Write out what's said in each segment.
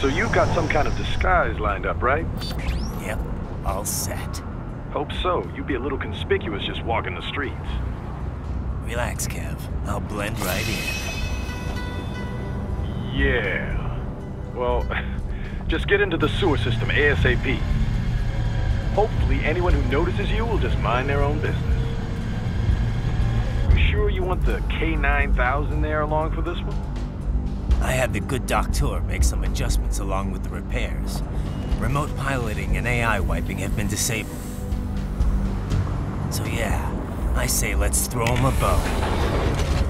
So you've got some kind of disguise lined up, right? Yep, all set. Hope so. You'd be a little conspicuous just walking the streets. Relax, Kev. I'll blend right in. Yeah. Well, just get into the sewer system ASAP. Hopefully anyone who notices you will just mind their own business. You sure you want the K9000 there along for this one? I had the good doctor make some adjustments along with the repairs. Remote piloting and AI wiping have been disabled. So yeah, I say let's throw him a bone.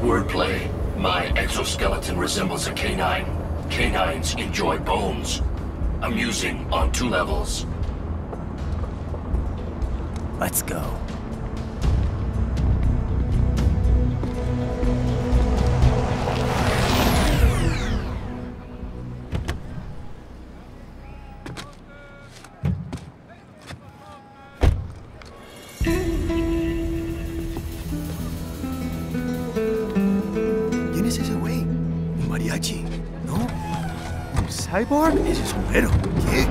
Wordplay. My exoskeleton resembles a canine. Canines enjoy bones. Amusing on 2 levels. Let's go. ¿Quién es ese güey? ¿Un mariachi? ¿No? ¿Un cyborg? Ese sombrero. ¿Qué?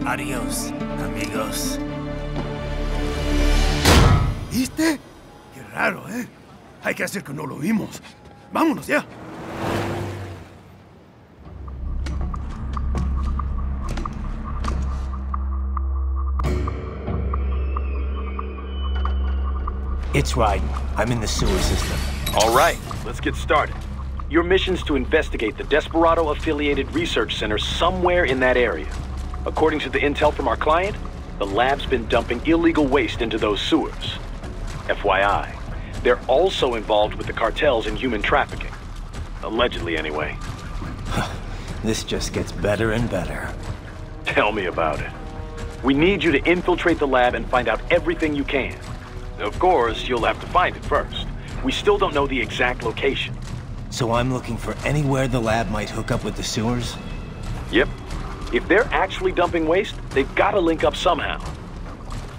Adiós, amigos. ¿Viste? Qué raro, ¿eh? Hay que hacer que no lo vimos. ¡Vámonos ya! It's Raiden. I'm in the sewer system. All right, let's get started. Your mission's to investigate the Desperado-affiliated research center somewhere in that area. According to the intel from our client, the lab's been dumping illegal waste into those sewers. FYI, they're also involved with the cartels in human trafficking. Allegedly, anyway. This just gets better and better. Tell me about it. We need you to infiltrate the lab and find out everything you can. Of course, you'll have to find it first. We still don't know the exact location. So I'm looking for anywhere the lab might hook up with the sewers? Yep. If they're actually dumping waste, they've got to link up somehow.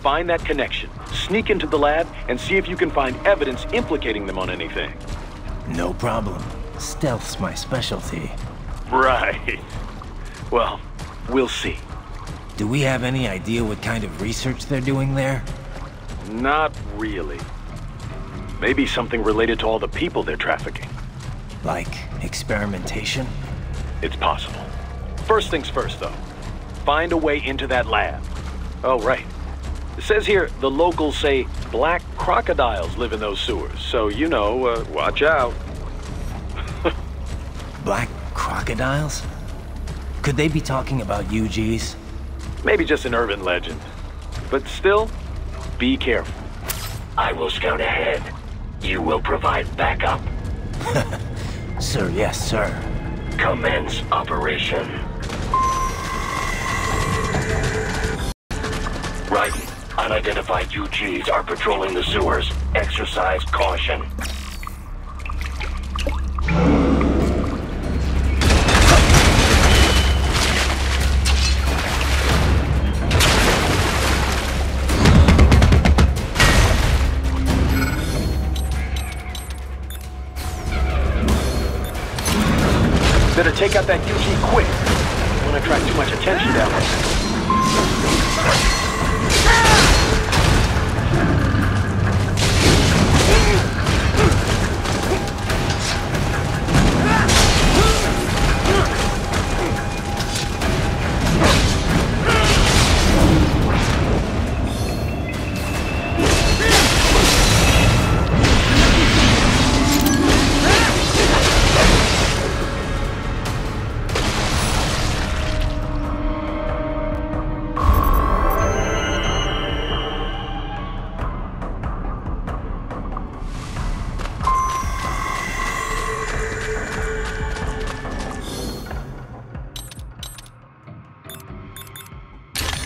Find that connection, sneak into the lab, and see if you can find evidence implicating them on anything. No problem. Stealth's my specialty. Right. Well, we'll see. Do we have any idea what kind of research they're doing there? Not really. Maybe something related to all the people they're trafficking. Like experimentation? It's possible. First things first, though. Find a way into that lab. Oh, right. It says here the locals say black crocodiles live in those sewers, so, you know, watch out. Black crocodiles? Could they be talking about UGs? Maybe just an urban legend. But still, be careful. I will scout ahead. You will provide backup. Sir, yes, sir. Commence operation. Right. Unidentified UGs are patrolling the sewers. Exercise caution. Better take out that UG quick. Don't want to attract too much attention down there.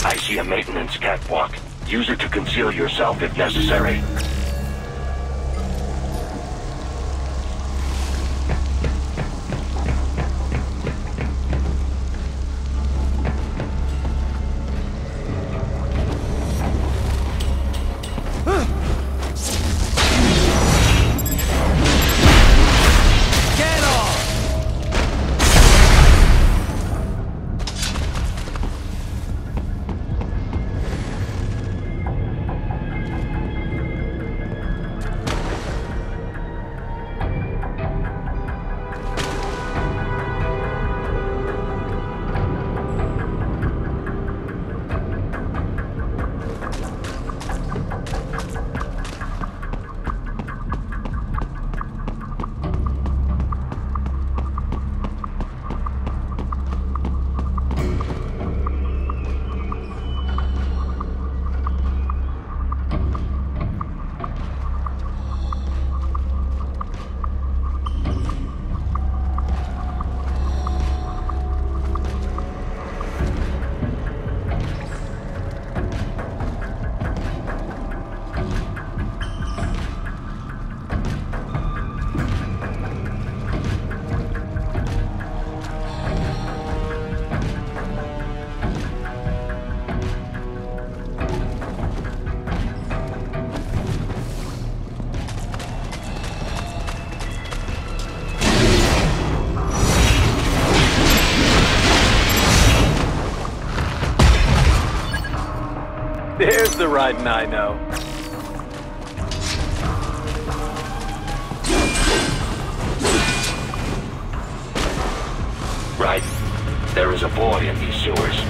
I see a maintenance catwalk. Use it to conceal yourself if necessary. There's the riding I know. Right. There is a boy in these sewers.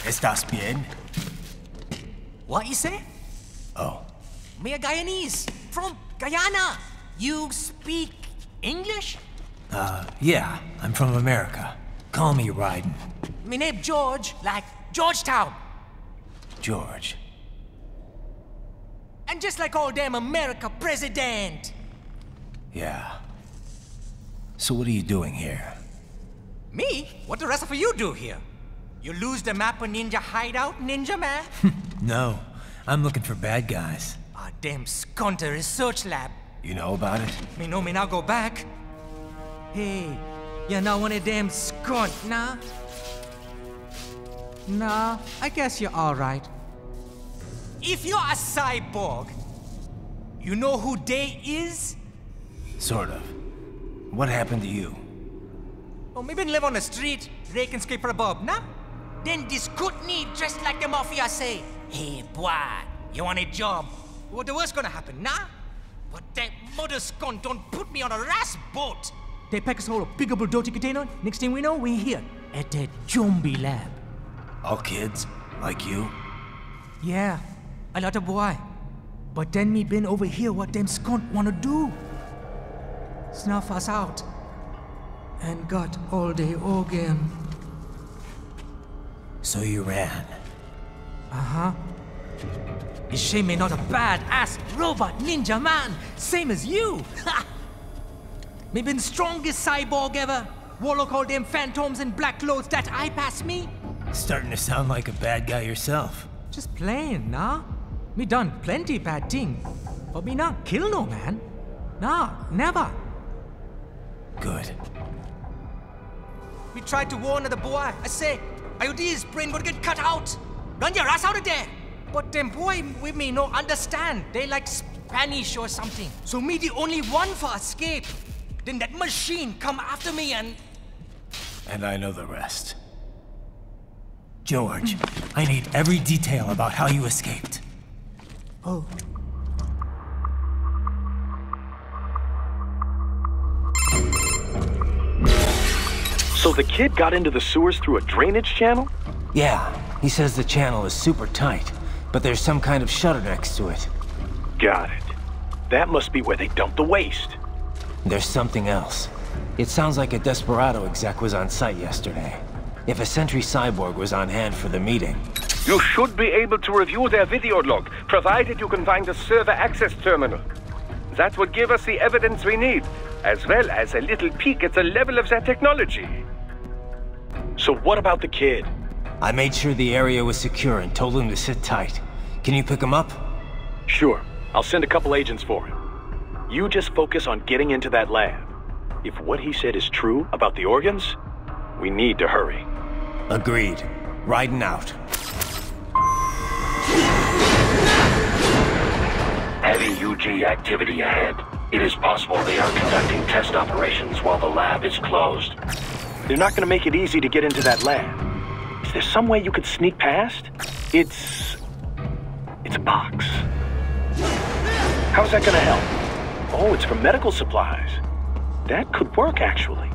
¿Estás bien? What you say? Oh. Me a Guyanese from Guyana. You speak English? Yeah, I'm from America. Call me Ryden. Me name George, like Georgetown. George. And just like all damn America president. Yeah. So what are you doing here? Me? What the rest of you do here? You lose the map of Ninja hideout, Ninja man? No, I'm looking for bad guys. Ah, damn skunter research lab. You know about it? Me know me now go back. Hey, you're not one of them skunt, nah? Nah, I guess you're alright. If you're a cyborg, you know who they is? Sort of. What happened to you? Oh, me been live on the street, rake and scrape for a bob, nah? Then this good need dressed like the mafia say, hey boy, you want a job? What the worst gonna happen, nah? But that mother skunt don't put me on a ras boat. They pack us all a big old dirty container. Next thing we know, we're here at that zombie lab. All kids? Like you? Yeah, a lot of boy. But then me been over here what them skunt wanna do. snuff us out, and got all the organ. So you ran. Uh-huh. Is she me not a bad-ass robot ninja man, same as you? Ha! Me been strongest cyborg ever. Warlock all them phantoms in black clothes that eye pass me. Starting to sound like a bad guy yourself. Just plain, nah? Me done plenty bad thing, but me not kill no man. Nah, never. Good. We tried to warn the boy. I say, IOD's brain gonna get cut out. Run your ass out of there. But them boy with me no understand. They like Spanish or something. So me the only one for escape. Then that machine come after me and... And I know the rest. George, I need every detail about how you escaped. Oh. So the kid got into the sewers through a drainage channel? Yeah, he says the channel is super tight, but there's some kind of shutter next to it. Got it. That must be where they dumped the waste. There's something else. It sounds like a Desperado exec was on site yesterday. If a Sentry cyborg was on hand for the meeting. You should be able to review their video log, provided you can find the server access terminal. That would give us the evidence we need, as well as a little peek at the level of their technology. So what about the kid? I made sure the area was secure and told him to sit tight. Can you pick him up? Sure. I'll send a couple agents for him. You just focus on getting into that lab. If what he said is true about the organs, we need to hurry. Agreed. Riding out. Heavy UG activity ahead. It is possible they are conducting test operations while the lab is closed. They're not gonna make it easy to get into that lab. Is there some way you could sneak past? It's a box. How's that gonna help? Oh, it's for medical supplies. That could work, actually.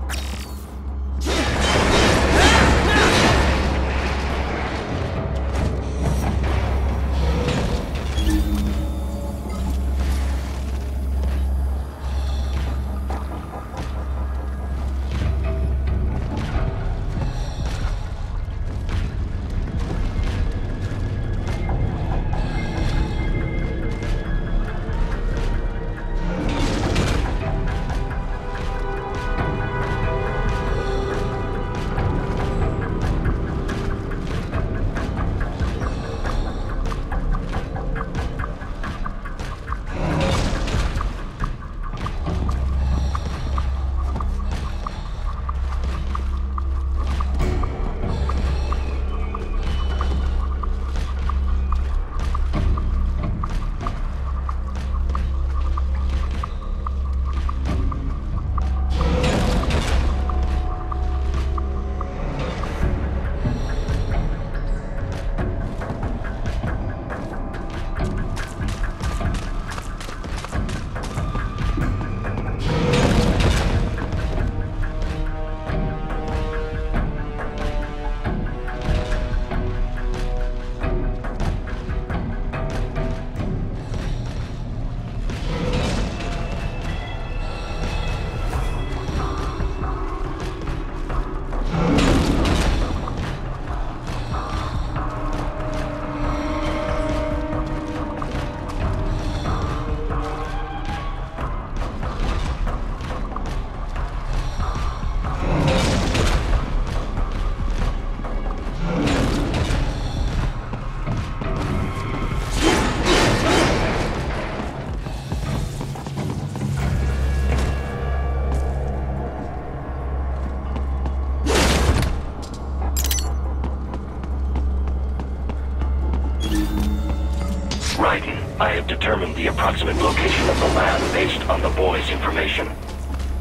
I have determined the approximate location of the lab based on the boy's information.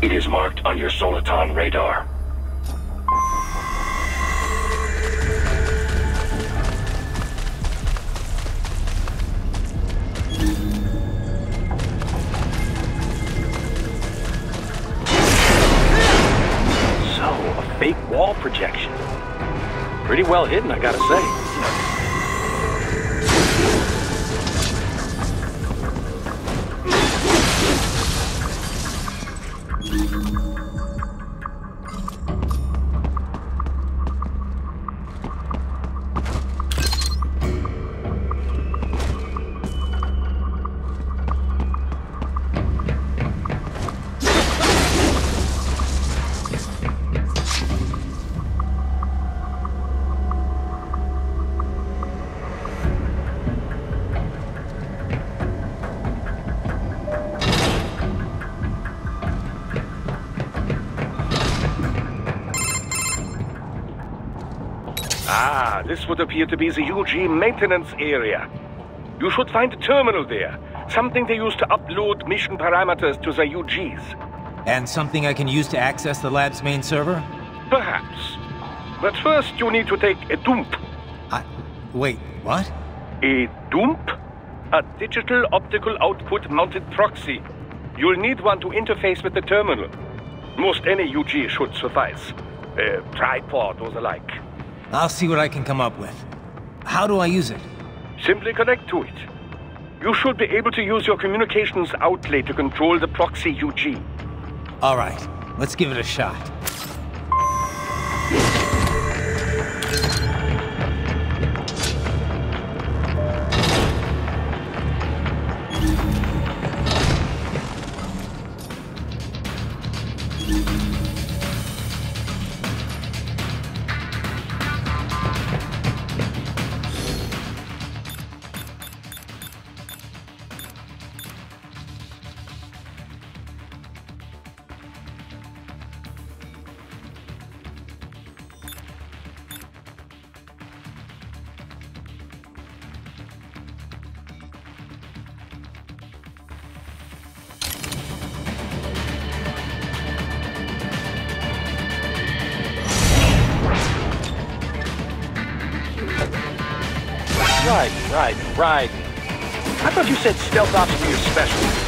It is marked on your Soliton radar. So, a fake wall projection. Pretty well hidden, I gotta say. This would appear to be the UG maintenance area. You should find a terminal there. Something they use to upload mission parameters to the UGs. And something I can use to access the lab's main server? Perhaps. But first you need to take a dump. Wait, what? A dump? A digital optical output mounted proxy. You'll need one to interface with the terminal. Most any UG should suffice. A tripod or the like. I'll see what I can come up with. How do I use it? Simply connect to it. You should be able to use your communications outlet to control the proxy UG. All right, let's give it a shot. Right. I thought you said stealth ops were your specialty.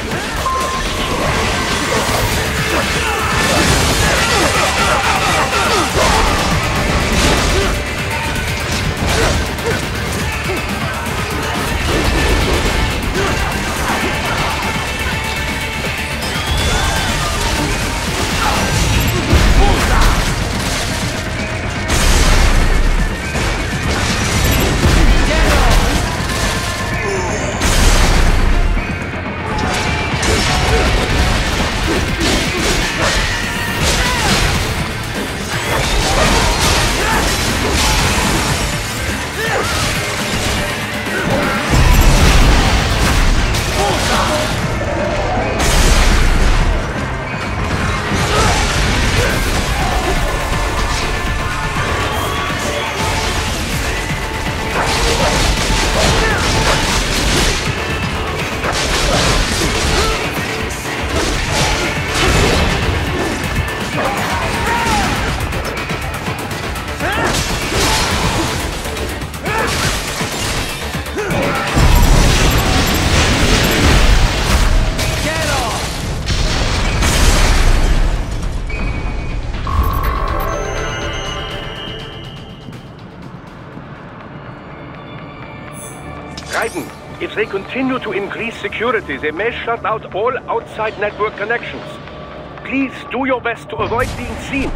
If they continue to increase security, they may shut out all outside network connections. Please do your best to avoid being seen.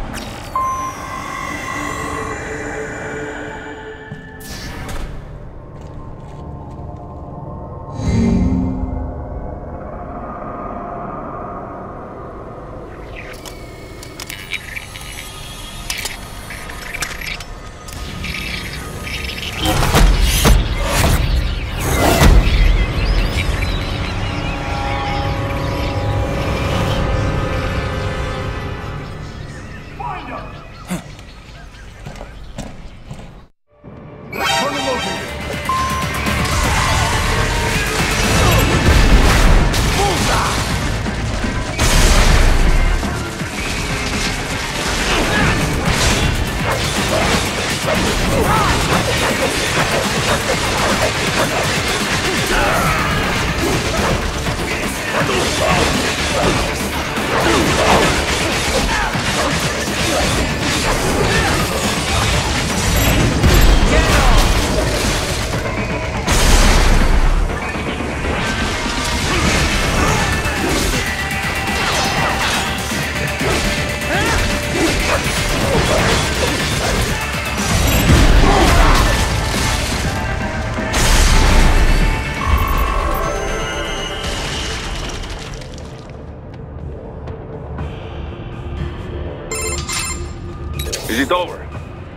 Is it over?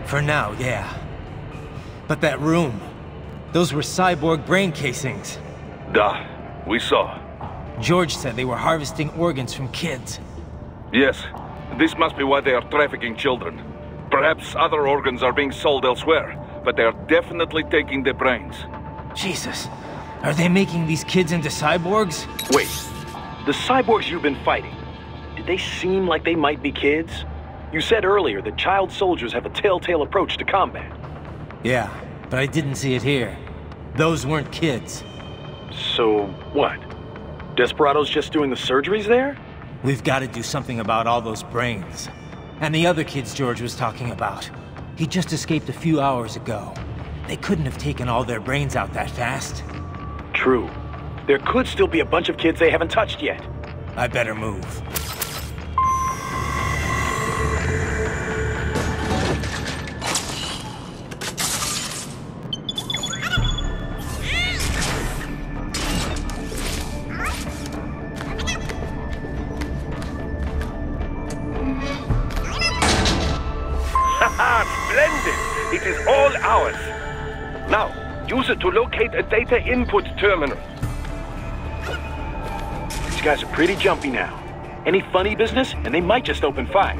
For now, yeah. But that room, those were cyborg brain casings. Duh, we saw. George said they were harvesting organs from kids. Yes, this must be why they are trafficking children. Perhaps other organs are being sold elsewhere. but they're definitely taking the brains. Jesus. Are they making these kids into cyborgs? Wait, the cyborgs you've been fighting, did they seem like they might be kids? You said earlier that child soldiers have a telltale approach to combat. Yeah, but I didn't see it here. Those weren't kids. So, what? Desperado's just doing the surgeries there? We've got to do something about all those brains. And the other kids George was talking about. He just escaped a few hours ago. They couldn't have taken all their brains out that fast. True. There could still be a bunch of kids they haven't touched yet. I better move. Splendid! It is all ours. Now, use it to locate a data input terminal. These guys are pretty jumpy now. Any funny business, and they might just open fire.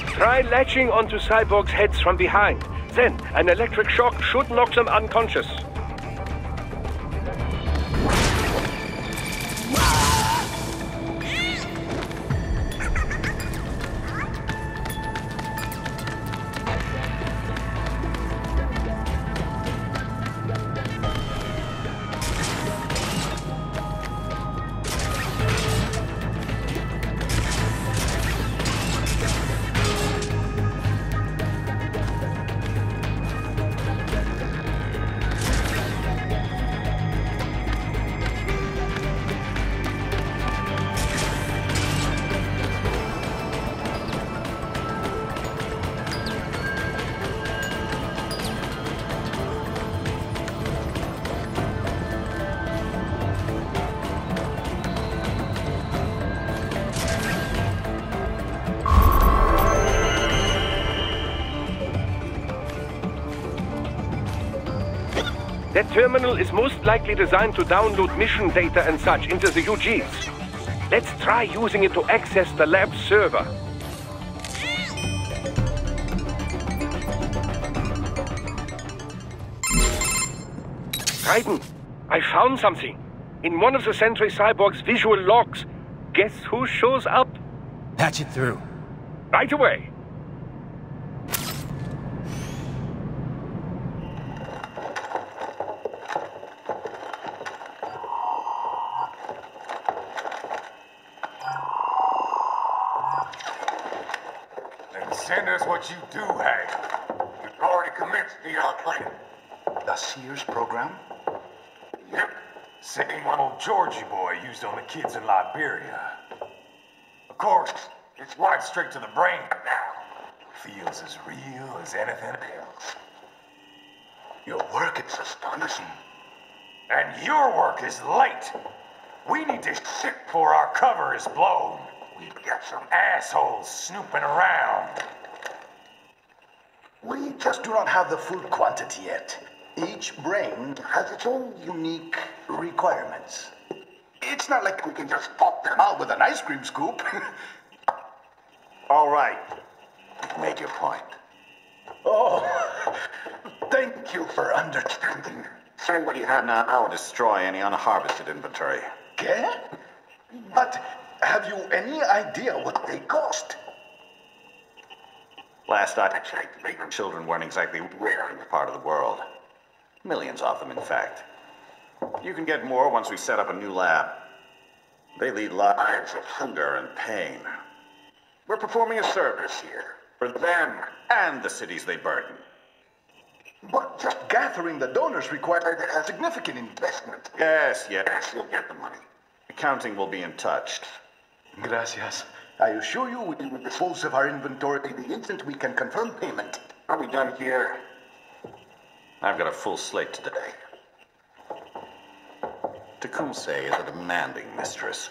Try latching onto cyborgs' heads from behind. Then, an electric shock should knock them unconscious. That terminal is most likely designed to download mission data and such into the UGs. Let's try using it to access the lab server. Raiden, I found something. In one of the Sentry Cyborg's visual logs. Guess who shows up? Patch it through. Right away. Send us what you do have. You've already commenced the outline. The Sears program? Yep. Same one old Georgie boy used on the kids in Liberia. Of course, it's right straight to the brain now. Feels as real as anything else. Your work is astonishing. And your work is late. We need to ship before our cover is blown. We've got some assholes snooping around. We just do not have the full quantity yet. Each brain has its own unique requirements. It's not like we can just pop them out with an ice cream scoop. All right. Make your point. Oh, thank you for understanding. Say what you have now. I'll destroy any unharvested inventory. Okay? But have you any idea what they cost? Last I checked, children weren't exactly rare in this part of the world. Millions of them, in fact. You can get more once we set up a new lab. They lead lives of hunger and pain. We're performing a service here. For them and the cities they burden. But just gathering the donors required a significant investment. Yes, you'll get the money. Accounting will be in touch. Gracias. I assure you we will dispose of our inventory the instant we can confirm payment. Are we done here? I've got a full slate today. Tecumseh is a demanding mistress,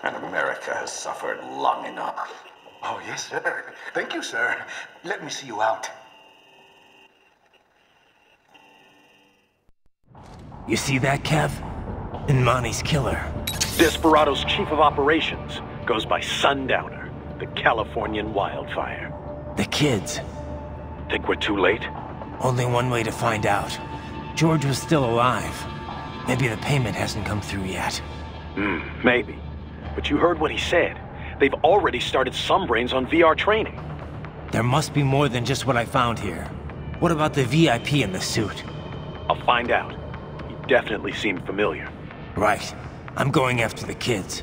and America has suffered long enough. Oh, yes, sir. Thank you, sir. Let me see you out. You see that, Kev? Inmani's killer. Desperado's chief of operations goes by Sundowner, the Californian wildfire. The kids. Think we're too late? Only one way to find out. George was still alive. Maybe the payment hasn't come through yet. Maybe. But you heard what he said. They've already started some brains on VR training. There must be more than just what I found here. What about the VIP in the suit? I'll find out. He definitely seemed familiar. Right. I'm going after the kids.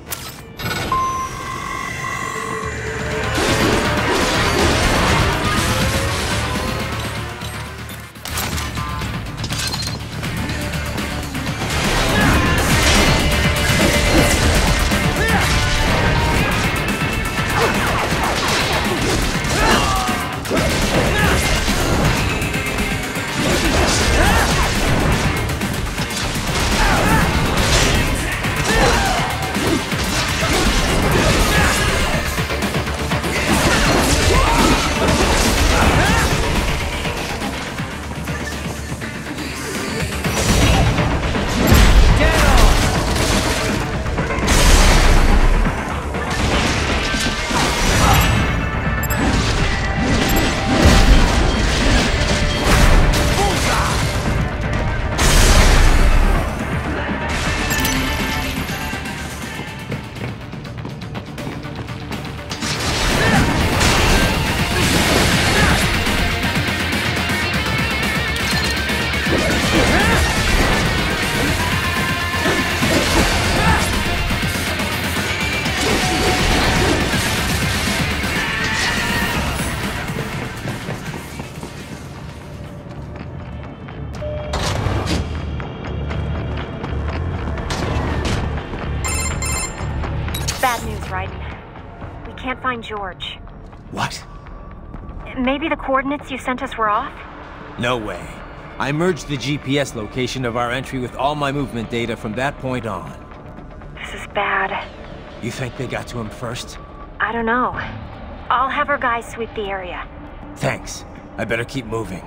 Can't find George. What? Maybe the coordinates you sent us were off? No way. I merged the GPS location of our entry with all my movement data from that point on. This is bad. You think they got to him first? I don't know. I'll have our guys sweep the area. Thanks. I better keep moving.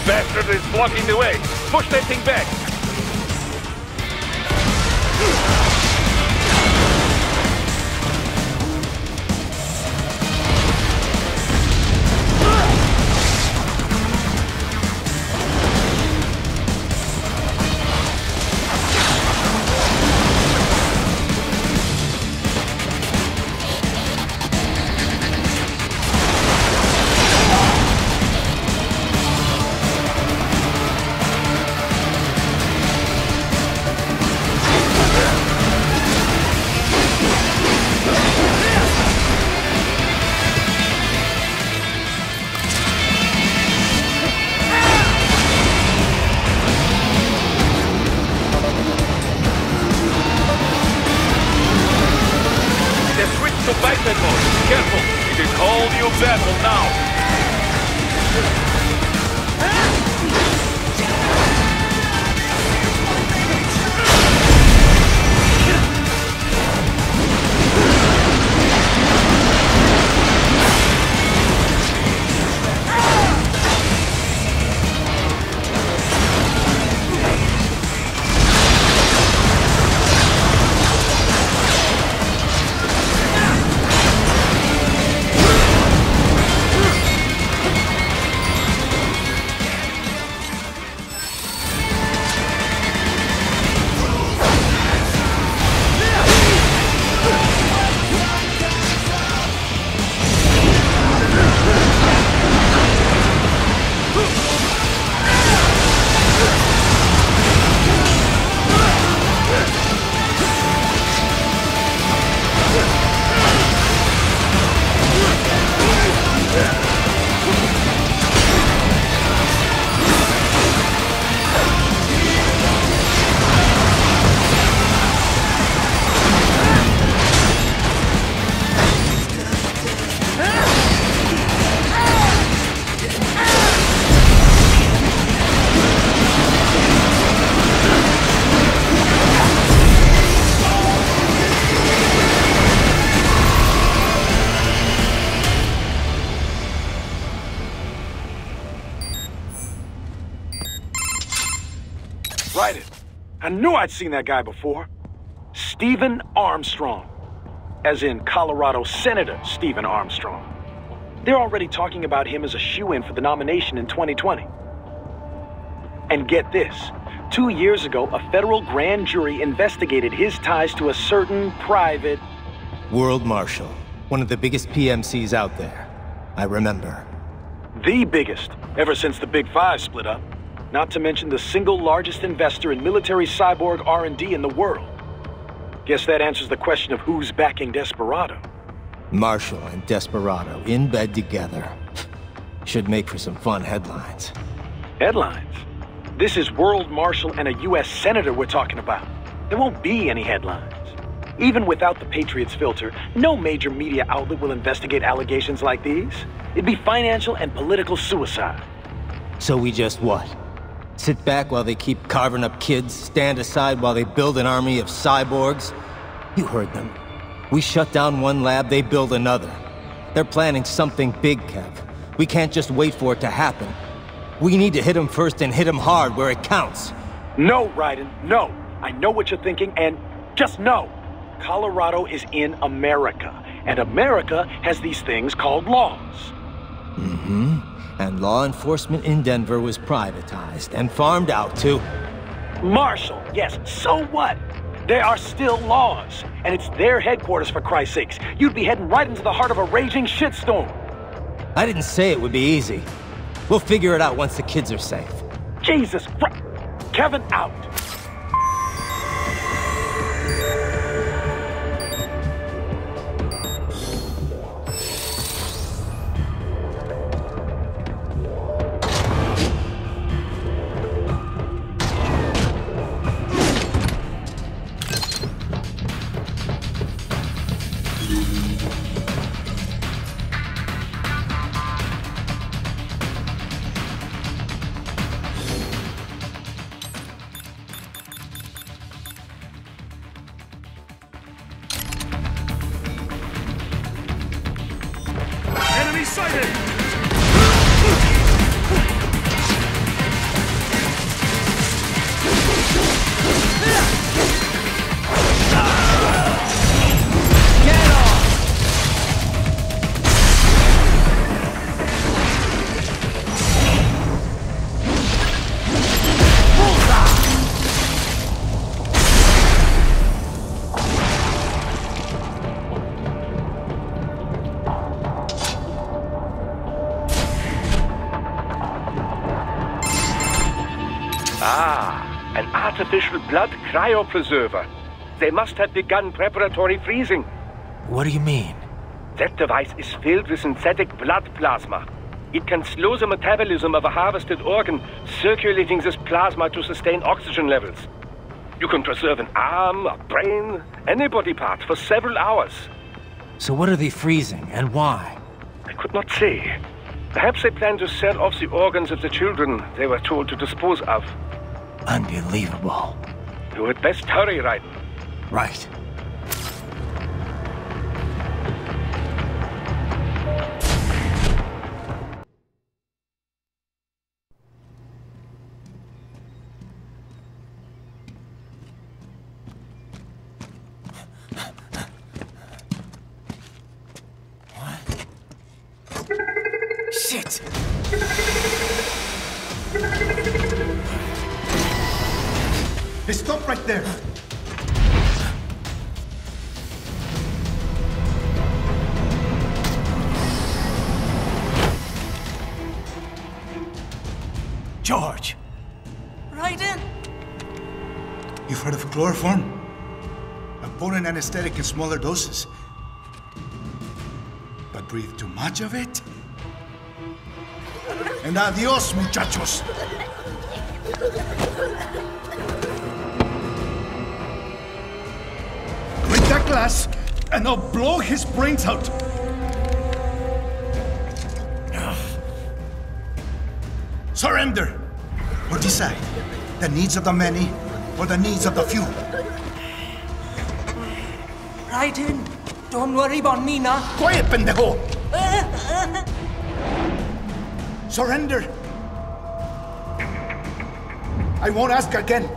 Bastard is blocking the way. Push that thing back. To biped mode. Careful, it is whole new battle now. I knew I'd seen that guy before. Stephen Armstrong. As in Colorado Senator Stephen Armstrong. They're already talking about him as a shoo-in for the nomination in 2020. And get this. 2 years ago, a federal grand jury investigated his ties to a certain private... World Marshal. One of the biggest PMCs out there. I remember. The biggest, ever since the Big Five split up. Not to mention the single largest investor in military cyborg R&D in the world. Guess that answers the question of who's backing Desperado. Marshall and Desperado in bed together. Should make for some fun headlines. Headlines? This is World Marshal and a U.S. Senator we're talking about. There won't be any headlines. Even without the Patriots filter, no major media outlet will investigate allegations like these. It'd be financial and political suicide. So we just what? Sit back while they keep carving up kids, stand aside while they build an army of cyborgs? You heard them. We shut down one lab, they build another. They're planning something big, Kev. We can't just wait for it to happen. We need to hit them first and hit them hard where it counts. No, Raiden, no. I know what you're thinking, and just know. Colorado is in America, and America has these things called laws. Mm-hmm. And law enforcement in Denver was privatized and farmed out to... Marshall, yes, so what? There are still laws, and it's their headquarters, for Christ's sakes. You'd be heading right into the heart of a raging shitstorm. I didn't say it would be easy. We'll figure it out once the kids are safe. Jesus Christ. Kevin, out. Enemy sighted! Ah, an artificial blood cryopreserver. They must have begun preparatory freezing. What do you mean? That device is filled with synthetic blood plasma. It can slow the metabolism of a harvested organ, circulating this plasma to sustain oxygen levels. You can preserve an arm, a brain, any body part for several hours. So what are they freezing, and why? I could not say. Perhaps they plan to sell off the organs of the children they were told to dispose of. Unbelievable. You had best hurry, Raiden. Right. Shit! Hey, stop right there! George! Raiden? You've heard of chloroform? A potent anesthetic in smaller doses. But breathe too much of it? And adios, muchachos! Break that glass, and I'll blow his brains out! Surrender! Or decide, the needs of the many, or the needs of the few. Raiden, don't worry about me now. Quiet, pendejo! Surrender! I won't ask again.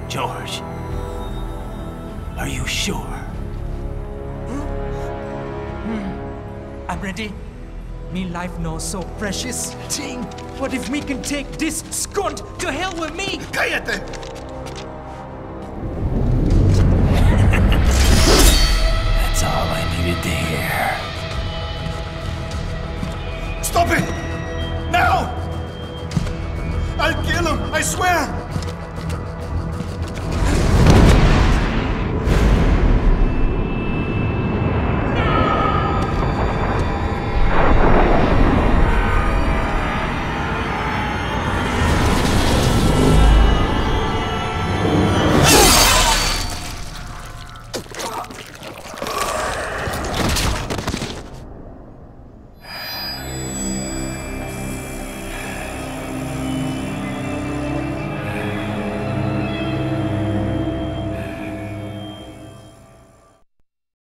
George, are you sure? I'm ready. Me life no so precious. Ting, what if we can take this skunt to hell with me? Cállate!